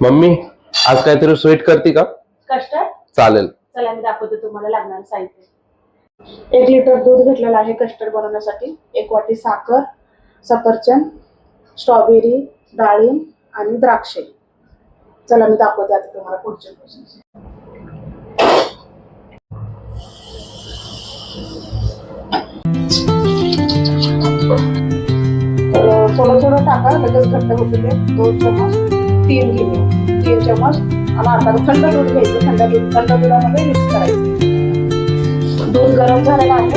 Mummy आज काहीतरी sweet करते का? कस्टर्ड. चालेल. चला मी दाखवते तुम्हाला लागणारं साहित्य. 1 लिटर दूध घेतलेलं आहे कस्टर्ड बनवण्यासाठी. 1 वाटी साखर, सफरचंद, स्ट्रॉबेरी, डाळिंब आणि द्राक्षे. चला मी दाखवते आता तुम्हाला पुढचे प्रोसेस. थोडं थोडं टाका, लगेच घट्ट होते ते. 2 चमच, 3 घेऊया, 3 चमच आणि आता थंड दूध घ्यायचं. थंड दुधामध्ये मिक्स करायचं. दूध गरम झालेलं आहे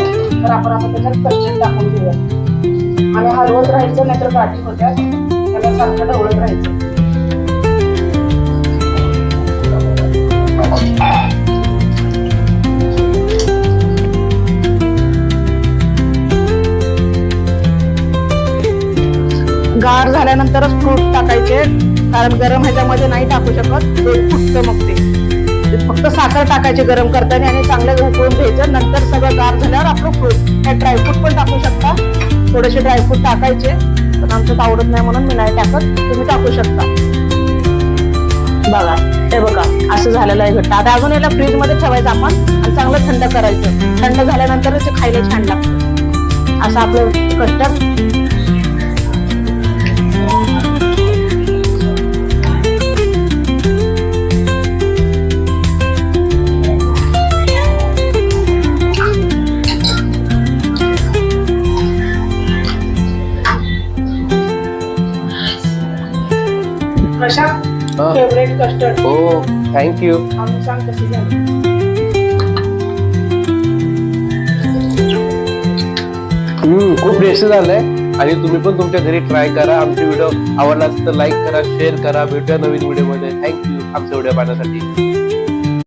तर आपण आता त्याच्यात कस्टर्ड टाकून घेऊया आणि हलवत राहायचं, नाहीतर गाठी होत्या. त्याला सारखं ढवळत राहायचं. गार झाल्यानंतरच फ्रूट टाकायचे, कारण गरम ह्याच्यामध्ये नाही टाकू शकत, दूध फुटतं मग ते. फक्त साखर टाकायची गरम करताना आणि चांगलं उकळून घ्यायचं. नंतर सगळं गार झाल्यावर आपलं फ्रूट, हे ड्रायफ्रूट पण टाकू शकता. थोडेसे ड्रायफ्रूट टाकायचे, पण आमच्यात आवडत नाही म्हणून मी नाही टाकत, तुम्ही टाकू शकता. बघा, हे बघा असं झालेलं आहे घट्ट. आता अजून याला फ्रीज मध्ये ठेवायचं आपण आणि चांगलं थंड करायचं. थंड झाल्यानंतर ते खायला छान लागतं. असं आपलं कस्टर्ड कशा फेवरेट कस्टर्ड. हो, थँक्यू. आम्ही सांग कशी झाली. खूप टेस्टी झालंय आणि तुम्ही पण तुमच्या घरी ट्राय करा. आमचे व्हिडिओ आवडला तर लाईक करा, शेअर करा. भेटूया नवीन व्हिडिओ मध्ये. थँक्यू आमचा व्हिडिओ पाहण्यासाठी.